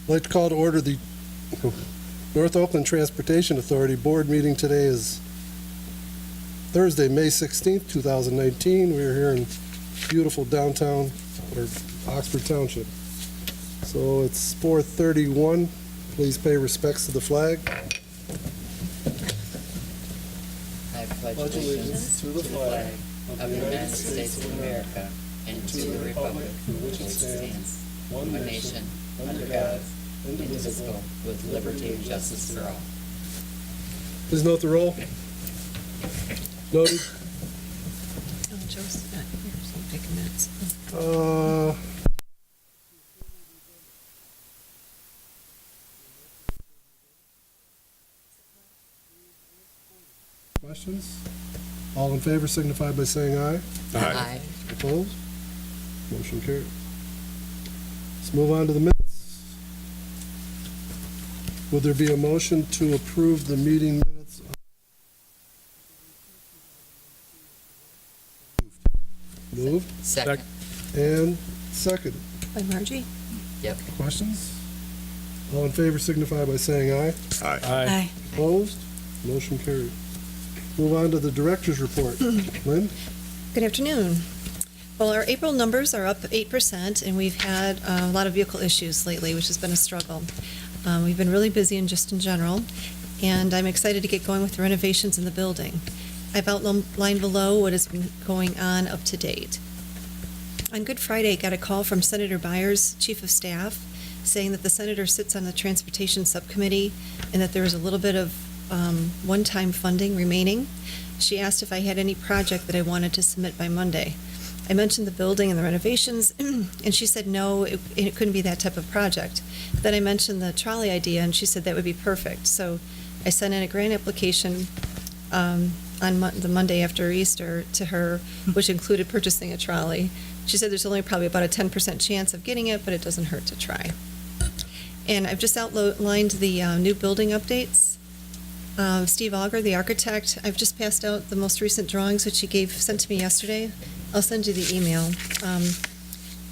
I'd like to call to order the North Oakland Transportation Authority Board meeting. Today is Thursday, May 16th, 2019. We're here in beautiful downtown, or Oxford Township. So it's 4:31. Please pay respects to the flag. I pledge allegiance to the flag of the United States of America and to the republic for which it stands, one nation, under God, indivisible, with liberty and justice for all. Please note the roll. Noted. Oh, Joe's not here, so I'm taking minutes. Questions? All in favor signify by saying aye. Aye. Opposed? Motion carried. Let's move on to the minutes. Would there be a motion to approve the meeting minutes? Moved Second. and seconded. By Margie? Yep. Questions? All in favor signify by saying aye. Aye. Opposed? Motion carried. Move on to the director's report. Lynn? Good afternoon. Well, our April numbers are up 8%, and we've had a lot of vehicle issues lately, which has been a struggle. We've been really busy in general, and I'm excited to get going with the renovations in the building. I've outlined below what has been going on up to date. On Good Friday, I got a call from Senator Byers, Chief of Staff, saying that the senator sits on the Transportation Subcommittee and that there is a little bit of one-time funding remaining. She asked if I had any project that I wanted to submit by Monday. I mentioned the building and the renovations, and she said no, it couldn't be that type of project. Then I mentioned the trolley idea, and she said that would be perfect. So I sent in a grant application on the Monday after Easter to her, which included purchasing a trolley. She said there's only probably about a 10% chance of getting it, but it doesn't hurt to try. And I've just outlined the new building updates. Steve Auger, the architect, I've just passed out the most recent drawings, which he sent to me yesterday. I'll send you the email.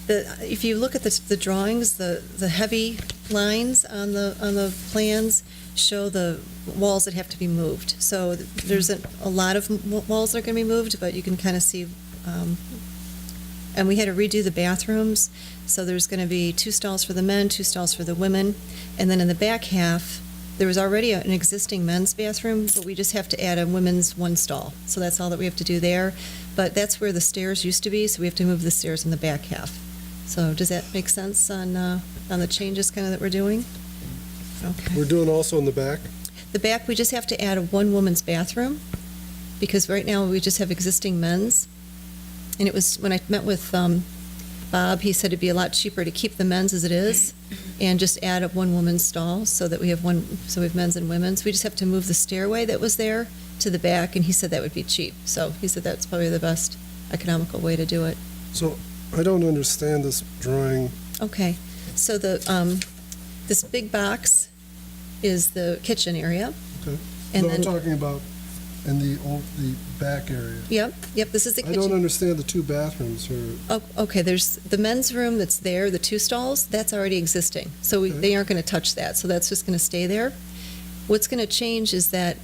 If you look at the drawings, the heavy lines on the plans show the walls that have to be moved. So there's a lot of walls that are going to be moved, but you can kind of see. And we had to redo the bathrooms, so there's going to be 2 stalls for the men, 2 stalls for the women, and then in the back half, there was already an existing men's bathroom, but we just have to add a women's 1 stall. So that's all that we have to do there. But that's where the stairs used to be, so we have to move the stairs in the back half. So does that make sense on the changes kind of that we're doing? Okay. We're doing also in the back. The back, we just have to add a 1 woman's bathroom, because right now we just have existing men's. And it was, when I met with Bob, he said it'd be a lot cheaper to keep the men's as it is and just add up 1 woman's stall so that we have so we have men's and women's. We just have to move the stairway that was there to the back, and he said that would be cheap. So he said that's probably the best economical way to do it. So I don't understand this drawing. Okay, so this big box is the kitchen area. Okay. And No, I'm then, talking about in the back area. yep, this is the I kitchen. don't understand the 2 bathrooms here. Oh, okay, there's the men's room that's there, the 2 stalls, that's already existing. So Okay. they aren't going to touch that, so that's just going to stay there. What's going to change is that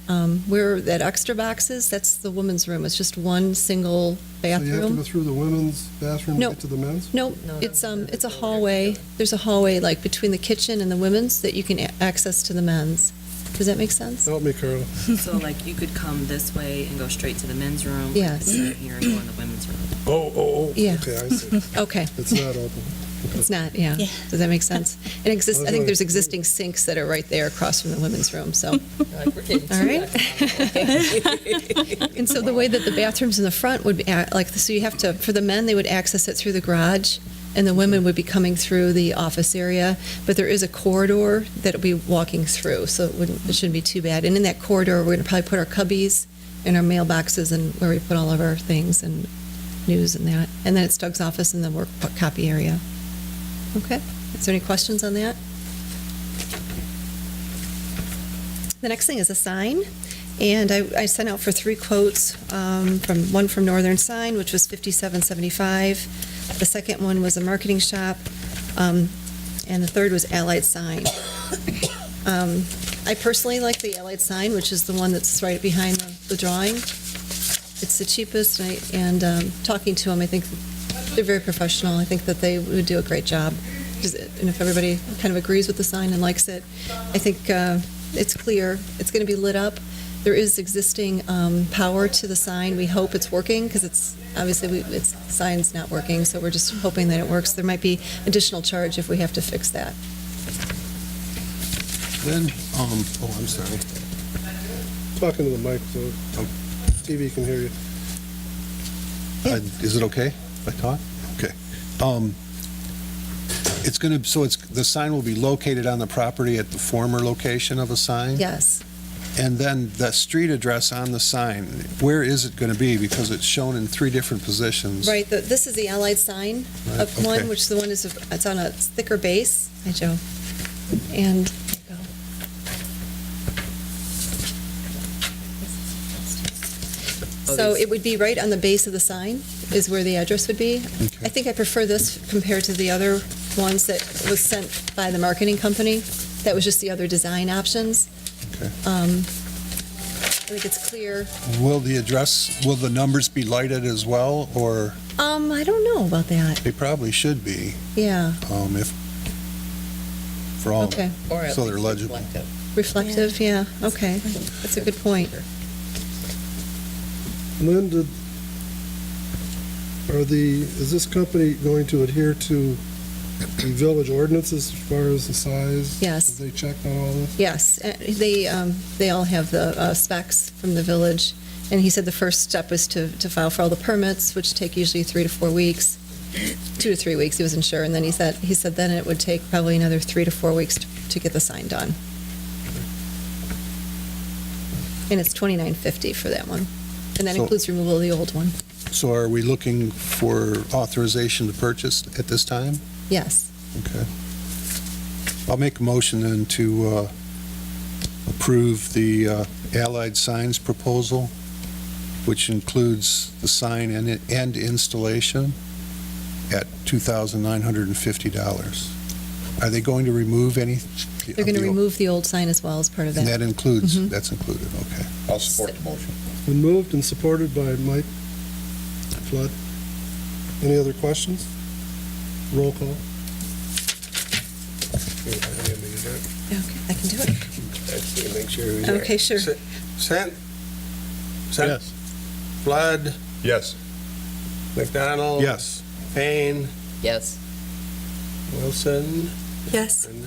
where that extra box is, that's the women's room. It's just 1 single So you have to go bathroom. through the women's bathroom No. to get to the men's? No, it's a hallway. There's a hallway like between the kitchen and the women's that you can access to the men's. Does that make sense? Help me, Carla. So like you could come this way and go straight to the men's room? Yes. Sit here and go in the women's room? Oh. Yeah. Okay, I see. Okay, It's not open. it's not, yeah. Does that make sense? I think there's existing sinks that are right there across from the women's room, so. All right. And so the way that the bathrooms in the front would be, so you have to, for the men, they would access it through the garage, and the women would be coming through the office area, but there is a corridor that will be walking through, so it shouldn't be too bad. And in that corridor, we're going to probably put our cubbies and our mailboxes and where we put all of our things and news and that. And then it's Doug's office and the work copy area. Okay. Is there any questions on that? The next thing is a sign. And I sent out for 3 quotes, one from Northern Sign, which was $57.75. The second one was a marketing shop, and and the third was Allied Sign. I personally like the Allied Sign, which is the one that's right behind the drawing. It's the cheapest, and talking to them, I think they're very professional. I think that they would do a great job. And if everybody kind of agrees with the sign and likes it, I think it's clear. It's going to be lit up. There is existing power to the sign. We hope it's working, because it's obviously the sign's not working, so we're just hoping that it works. There might be additional charge if we have to fix that. Then, I'm sorry. Talking to the mic so TV can hear you. Is it okay if I talk? Okay. It's going to, the sign will be located on the property at the former location of a sign? Yes. And then the street address on the sign, where is it going to be? Because it's shown in 3 different positions. Right, this is the Allied Sign Right, of one, okay. which the one is, it's on a thicker base. Hi, Joe. And, there you go. So it would be right on the base of the sign is where the address would be. I think I prefer this compared to the other ones that was sent by the marketing company. That was just the other design options. Okay. I think it's clear. Will the numbers be lighted as well, or I don't know about that. they probably should be, Yeah, if, for all, okay. Or at so they're least legible. reflective. Reflective, yeah, okay. That's a good point. Lynn, is this company going to adhere to the village ordinances as far as the size? Yes. Have they checked on all this? Yes, they all have the specs from the village, and he said the first step was to file for all the permits, which take usually 3 to 4 weeks, 2 to 3 weeks, he wasn't sure, and then he said then it would take probably another 3 to 4 weeks to get the sign done. And it's $29.50 for that one, and that So- includes removal of the old one. So are we looking for authorization to purchase at this time? Yes. Okay. I'll make a motion then to approve the Allied Signs proposal, which includes the sign and installation at $2,950. Are they going to remove any? They're going to remove the old sign as well as part of And that. that includes, Mhm. that's included, okay. I'll support the motion. Been moved and supported by Mike Flood. Any other questions? Roll call. Okay, I can do it. Make sure. Okay, sure. Sent? Yes. Flood? Yes. McDonald? Yes. Payne? Yes. Wilson? Yes. And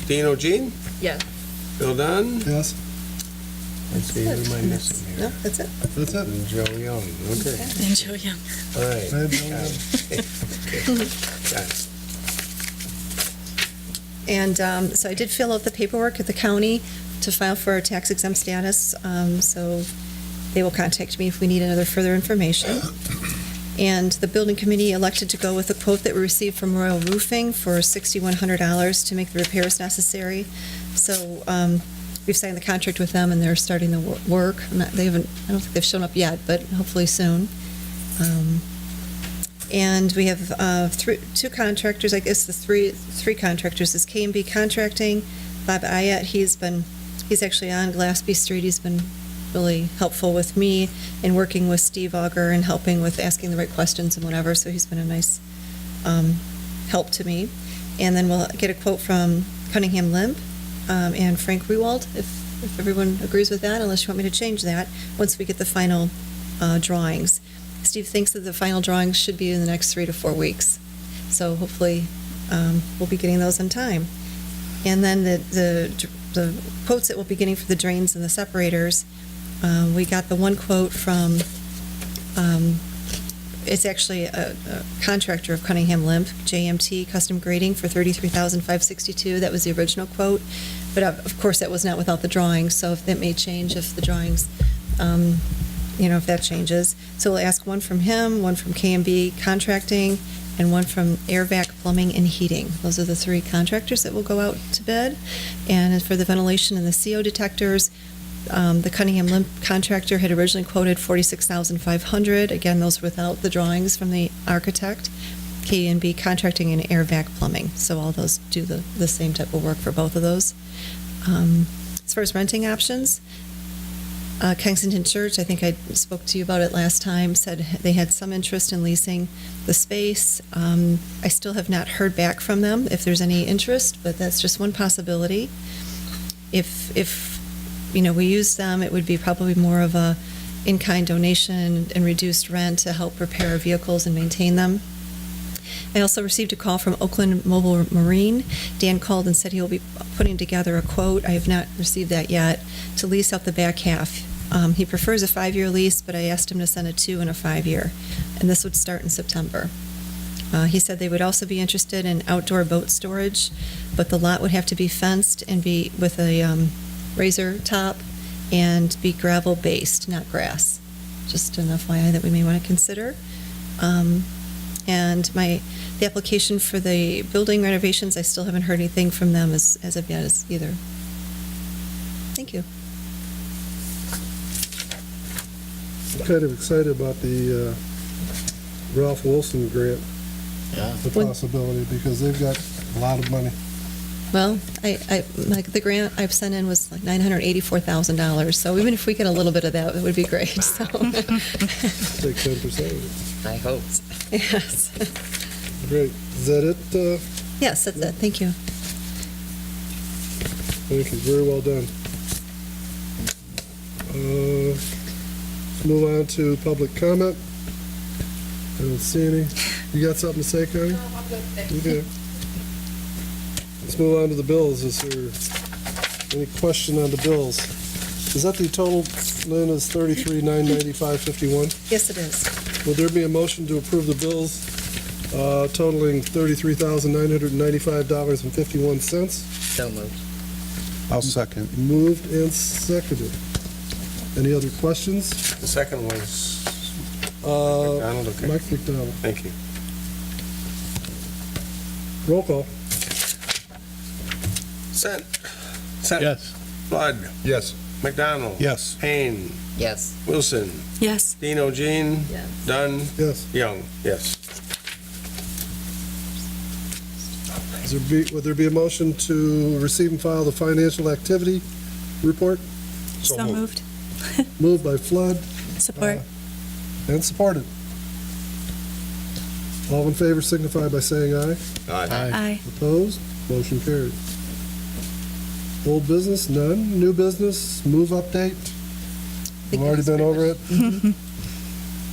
Dino Jean? Yes. Bill Dunn? Yes? Let's see, who am I missing No, here? that's it. That's it. And Joe Young, okay. And Joe Young. All right. I have no Got it. Got it. And so I did fill out the paperwork at the county to file for a tax exempt status, so they will contact me if we need another further information. And the building committee elected to go with a quote that we received from Royal Roofing for $6,100 to make the repairs necessary. So we've signed the contract with them, and they're starting the work. I don't think they've shown up yet, but hopefully soon. And we have 2 contractors, I guess the three contractors is K&B Contracting, Bob Ayat. He's actually on Glassby Street. He's been really helpful with me in working with Steve Auger and helping with asking the right questions and whatever, so he's been a nice help to me. And then we'll get a quote from Cunningham Limp and Frank Rewald, if everyone agrees with that, unless you want me to change that, once we get the final drawings. Steve thinks that the final drawings should be in the next 3 to 4 weeks. So hopefully, we'll be getting those in time. And then the quotes that we'll be getting for the drains and the separators, we got the one quote from, it's actually a contractor of Cunningham Limp, JMT Custom Grading for $33,562. That was the original quote. But of course, that was not without the drawings, so if that may change if the drawings, if that changes. So we'll ask one from him, one from K&B Contracting, and one from Airvac Plumbing and Heating. Those are the 3 contractors that will go out to bid. And for the ventilation and the CO detectors, the Cunningham Limp contractor had originally quoted $46,500. Again, those without the drawings from the architect. K&B Contracting and Air Vac Plumbing. So all those do the same type of work for both of those. As far as renting options, Kensington Church, I think I spoke to you about it last time, said they had some interest in leasing the space. I still have not heard back from them if there's any interest, but that's just one possibility. If we use them, it would be probably more of a in-kind donation and reduced rent to help repair our vehicles and maintain them. I also received a call from Oakland Mobile Marine. Dan called and said he will be putting together a quote. I have not received that yet, to lease out the back half. He prefers a 5-year lease, but I asked him to send a 2 and a 5-year, and this would start in September. He said they would also be interested in outdoor boat storage, but the lot would have to be fenced and be with a razor top and be gravel-based, not grass. Just an FYI that we may want to consider. And the application for the building renovations, I still haven't heard anything from them as of yet either. Thank you. I'm kind of excited about the Ralph Wilson grant, Yeah. the possibility, because they've got a lot of money. Well, I like the grant I've sent in was like $984,000. So even if we get a little bit of that, it would be great. So Take 10% of I hope. yes, it. Great. Is that it? yes, that's it. Thank you. Thank you. Very well done. Let's move on to public comment. I don't see any. You got something to say, Connie? No, I'm good. Okay. Let's move on to the bills. Is there any question on the bills? Is that the total, Lynn, is $33,995.51? Yes, it is. Will there be a motion to approve the bills totaling $33,995.51? So moved. I'll second. Moved and seconded. Any other questions? The second was McDonald, okay. Mike McDonald. Thank you. Roll call. Sent. Yes. Flood. Yes. McDonald. Yes. Payne. Yes. Wilson. Yes. Dino Jean. Yes. Dunn. Yes. Young. Yes. Would there be a motion to receive and file the financial activity report? So moved. Moved by Flood Support. and supported. All in favor signify by saying aye. Aye. Opposed? Motion carried. Old business, none. New business, move update. We've already been over it.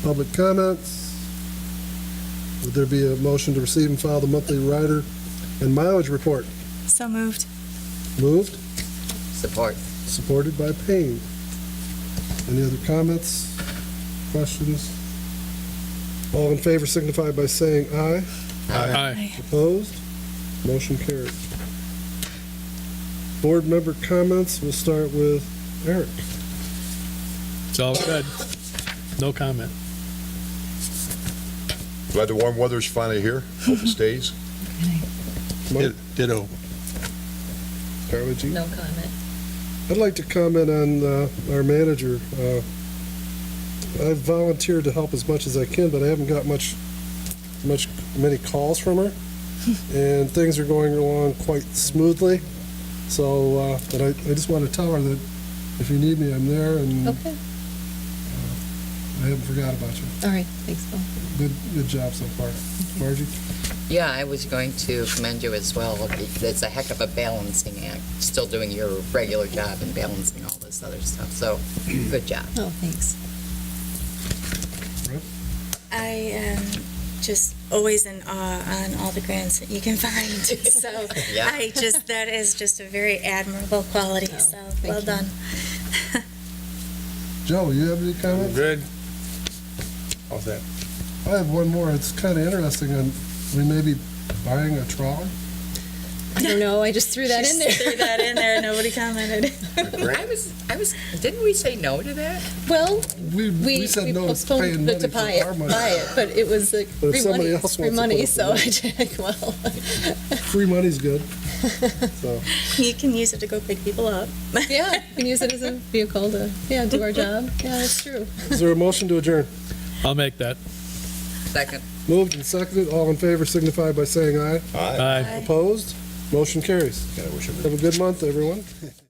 Public comments. Would there be a motion to receive and file the monthly rider and mileage report? So moved. Moved, Support. supported by Payne. Any other comments, questions? All in favor signify by saying aye. Aye. Opposed? Motion carried. Board member comments, we'll start with Eric. It's all good. No comment. Glad the warm weather's finally here. Hope it stays. Ditto. Start with you. No comment. I'd like to comment on our manager. I've volunteered to help as much as I can, but I haven't got many calls from her, and things are going along quite smoothly. So, but I just want to tell her that if you need me, I'm there, and Okay. I haven't forgot about you. All right. Thanks, Bill. Good job so far. Margie? Yeah, I was going to commend you as well. It's a heck of a balancing act, still doing your regular job and balancing all this other stuff. So, good job. Oh, thanks. I am just always in awe on all the grants that you can find. So Yeah. that is just a very admirable quality. Oh, So thank well you. done. Joe, you have any comments? Good. All set. I have one more. It's kind of interesting. We may be buying a trawler. I don't know. I just threw that in there. Threw that in there. Nobody commented. I was, didn't we say no to that? Well, We said no to postponed paying money to for buy our money. it, but it was like But if free somebody money. else Free wants to money, put so up I with did, well. Free money's good. So, You can use it to go pick people up. Yeah, we can use it as a vehicle to, do our job. Yeah, that's true. is there a motion to adjourn? I'll make that. Second. Moved and seconded. All in favor signify by saying aye. Aye. Aye. Opposed? Motion carries. God, I wish I Have a good month, everyone.